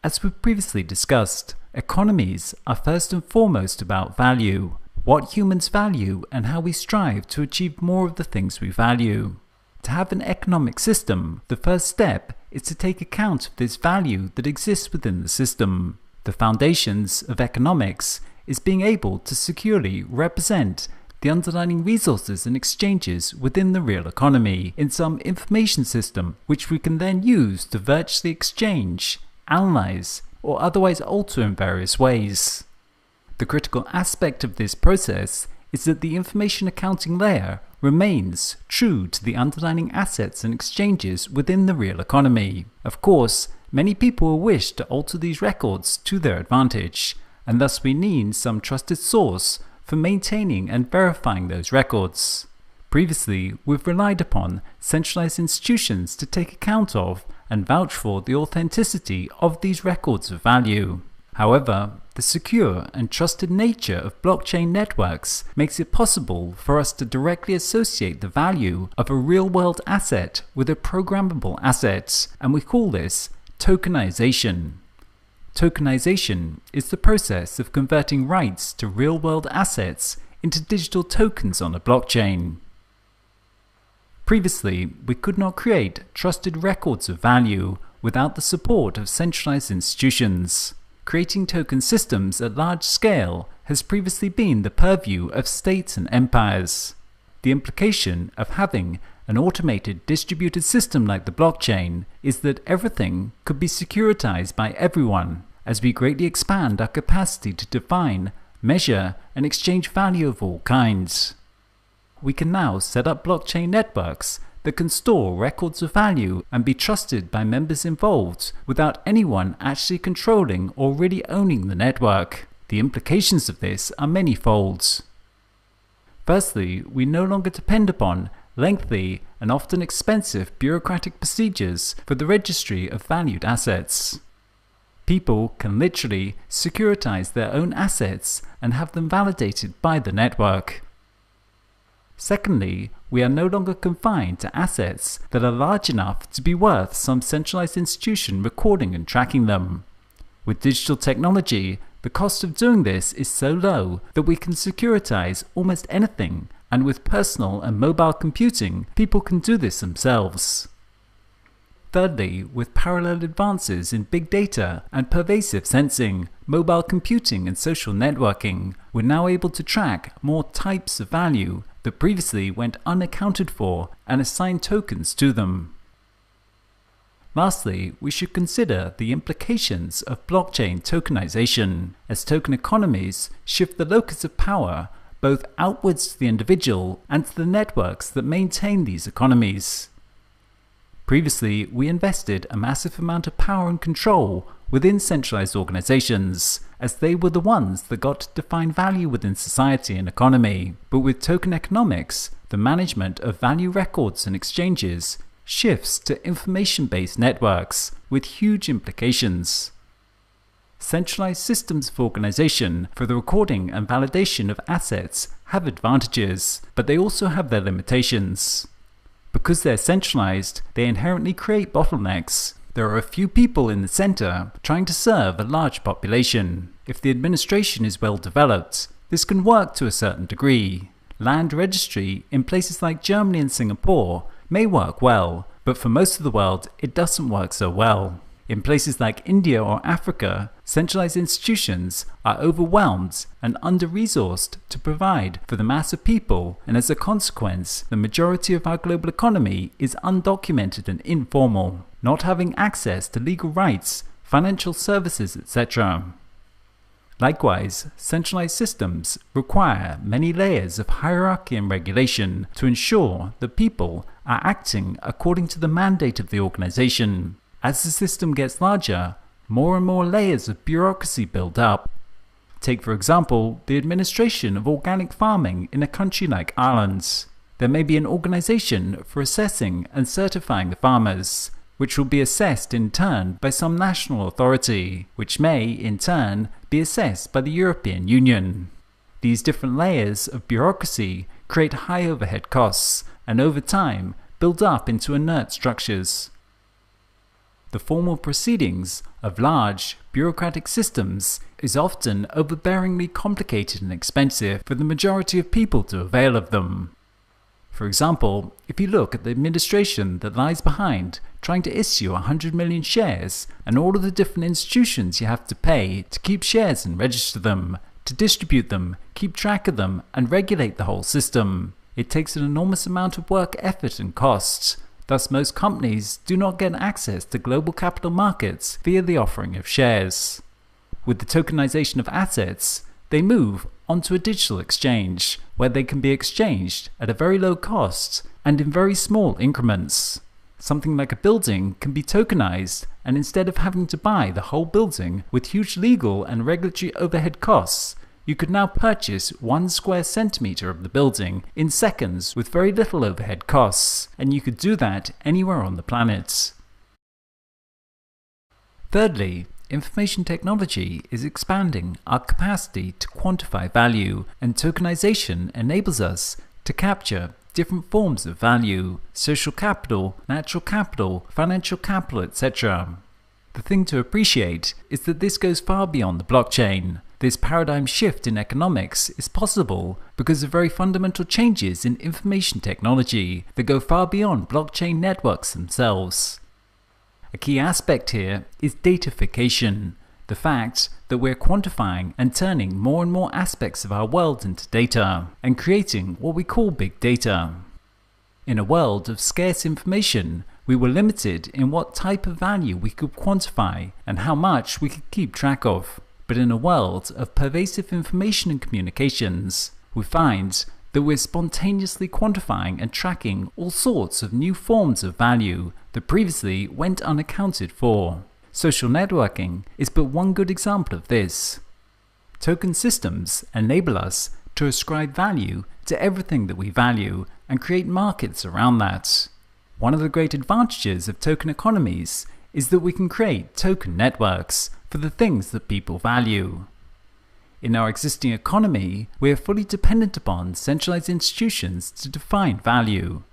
As we've previously discussed, economies are first and foremost about value, what humans value and how we strive to achieve more of the things we value. To have an economic system, the first step is to take account of this value that exists within the system. The foundations of economics is being able to securely represent the underlying resources and exchanges within the real economy in some information system which we can then use to virtually exchange, analyze, or otherwise alter in various ways. The critical aspect of this process is that the information accounting layer remains true to the underlying assets and exchanges within the real economy. Of course, many people will wish to alter these records to their advantage, and thus we need some trusted source for maintaining and verifying those records. Previously, we've relied upon centralized institutions to take account of and vouch for the authenticity of these records of value. However, the secure and trusted nature of blockchain networks makes it possible for us to directly associate the value of a real-world asset with a programmable asset, and we call this tokenization. Tokenization is the process of converting rights to real-world assets into digital tokens on a blockchain. Previously, we could not create trusted records of value without the support of centralized institutions. Creating token systems at large scale has previously been the purview of states and empires. The implication of having an automated distributed system like the blockchain is that everything could be securitized by everyone as we greatly expand our capacity to define, measure, and exchange value of all kinds. We can now set up blockchain networks that can store records of value and be trusted by members involved without anyone actually controlling or really owning the network. The implications of this are manifold. Firstly, we no longer depend upon lengthy and often expensive bureaucratic procedures for the registry of valued assets. People can literally securitize their own assets and have them validated by the network. Secondly, we are no longer confined to assets that are large enough to be worth some centralized institution recording and tracking them. With digital technology, the cost of doing this is so low that we can securitize almost anything, and with personal and mobile computing, people can do this themselves. Thirdly, with parallel advances in big data and pervasive sensing, mobile computing and social networking, we're now able to track more types of value that previously went unaccounted for and assign tokens to them. Lastly, we should consider the implications of blockchain tokenization, as token economies shift the locus of power both outwards to the individual and to the networks that maintain these economies. Previously, we invested a massive amount of power and control within centralized organizations, as they were the ones that got to define value within society and economy. But with token economics, the management of value records and exchanges shifts to information-based networks with huge implications. Centralized systems of organization for the recording and validation of assets have advantages, but they also have their limitations. Because they're centralized, they inherently create bottlenecks. There are a few people in the center trying to serve a large population. If the administration is well developed, this can work to a certain degree. Land registry in places like Germany and Singapore may work well, but for most of the world it doesn't work so well. In places like India or Africa, centralized institutions are overwhelmed and under-resourced to provide for the mass of people, and as a consequence, the majority of our global economy is undocumented and informal, not having access to legal rights, financial services, etc. Likewise, centralized systems require many layers of hierarchy and regulation to ensure that people are acting according to the mandate of the organization. As the system gets larger, more and more layers of bureaucracy build up. Take for example the administration of organic farming in a country like Ireland. There may be an organization for assessing and certifying the farmers, which will be assessed in turn by some national authority, which may in turn be assessed by the European Union. These different layers of bureaucracy create high overhead costs and over time build up into inert structures. The formal proceedings of large, bureaucratic systems is often overbearingly complicated and expensive for the majority of people to avail of them. For example, if you look at the administration that lies behind trying to issue 100 million shares and all of the different institutions you have to pay to keep shares and register them, to distribute them, keep track of them, and regulate the whole system, it takes an enormous amount of work, effort, and costs. Thus, most companies do not get access to global capital markets via the offering of shares. With the tokenization of assets, they move onto a digital exchange, where they can be exchanged at a very low cost and in very small increments. Something like a building can be tokenized, and instead of having to buy the whole building with huge legal and regulatory overhead costs, you could now purchase 1 square centimeter of the building in seconds with very little overhead costs, and you could do that anywhere on the planet. Thirdly, information technology is expanding our capacity to quantify value, and tokenization enables us to capture different forms of value: social capital, natural capital, financial capital, etc. The thing to appreciate is that this goes far beyond the blockchain. This paradigm shift in economics is possible because of very fundamental changes in information technology that go far beyond blockchain networks themselves. A key aspect here is datafication, the fact that we're quantifying and turning more and more aspects of our world into data, and creating what we call big data. In a world of scarce information, we were limited in what type of value we could quantify and how much we could keep track of. But in a world of pervasive information and communications, we find that we're spontaneously quantifying and tracking all sorts of new forms of value that previously went unaccounted for. Social networking is but one good example of this. Token systems enable us to ascribe value to everything that we value and create markets around that. One of the great advantages of token economies is that we can create token networks for the things that people value. In our existing economy, we are fully dependent upon centralized institutions to define value.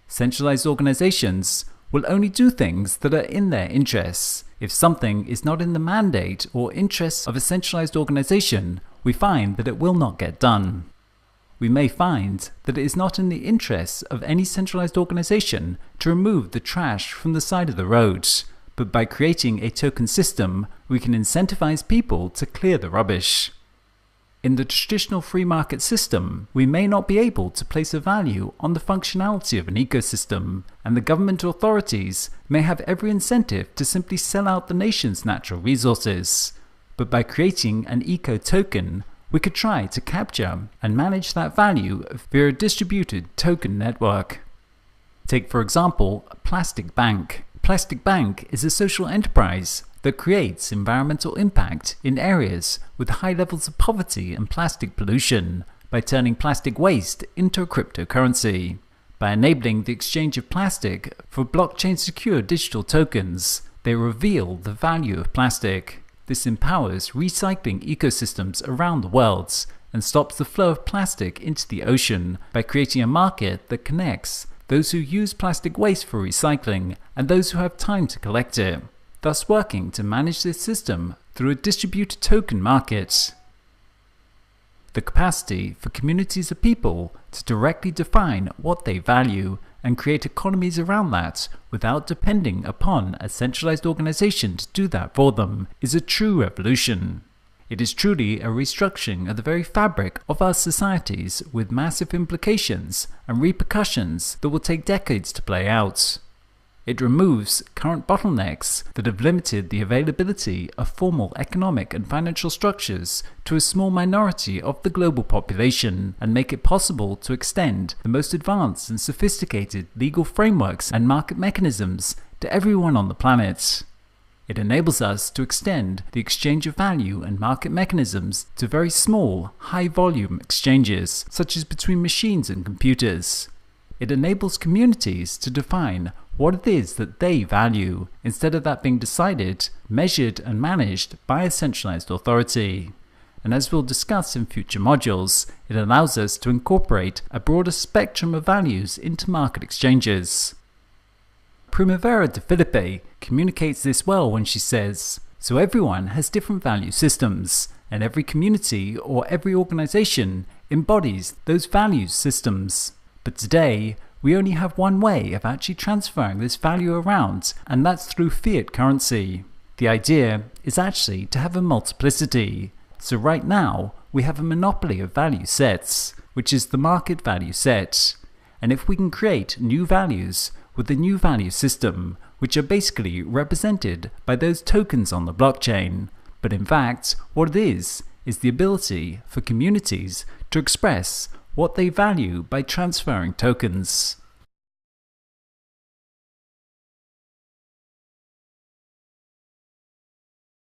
Centralized organizations will only do things that are in their interests. If something is not in the mandate or interests of a centralized organization, we find that it will not get done. We may find that it is not in the interests of any centralized organization to remove the trash from the side of the road, but by creating a token system, we can incentivize people to clear the rubbish. In the traditional free market system, we may not be able to place a value on the functionality of an ecosystem, and the government authorities may have every incentive to simply sell out the nation's natural resources. But by creating an eco-token, we could try to capture and manage that value via a distributed token network. Take, for example, a plastic bank. Plastic Bank is a social enterprise that creates environmental impact in areas with high levels of poverty and plastic pollution by turning plastic waste into a cryptocurrency. By enabling the exchange of plastic for blockchain-secure digital tokens, they reveal the value of plastic. This empowers recycling ecosystems around the world and stops the flow of plastic into the ocean by creating a market that connects those who use plastic waste for recycling and those who have time to collect it, thus working to manage this system through a distributed token market. The capacity for communities of people to directly define what they value and create economies around that without depending upon a centralized organization to do that for them is a true revolution. It is truly a restructuring of the very fabric of our societies with massive implications and repercussions that will take decades to play out. It removes current bottlenecks that have limited the availability of formal economic and financial structures to a small minority of the global population and make it possible to extend the most advanced and sophisticated legal frameworks and market mechanisms to everyone on the planet. It enables us to extend the exchange of value and market mechanisms to very small, high-volume exchanges, such as between machines and computers. It enables communities to define what it is that they value, instead of that being decided, measured and managed by a centralized authority. And as we'll discuss in future modules, it allows us to incorporate a broader spectrum of values into market exchanges. Primavera de Filipe communicates this well when she says, "So everyone has different value systems, and every community or every organization embodies those value systems. But today, we only have one way of actually transferring this value around, and that's through fiat currency. The idea is actually to have a multiplicity. So right now, we have a monopoly of value sets, which is the market value set. And if we can create new values with a new value system, which are basically represented by those tokens on the blockchain, but in fact, what it is the ability for communities to express what they value by transferring tokens.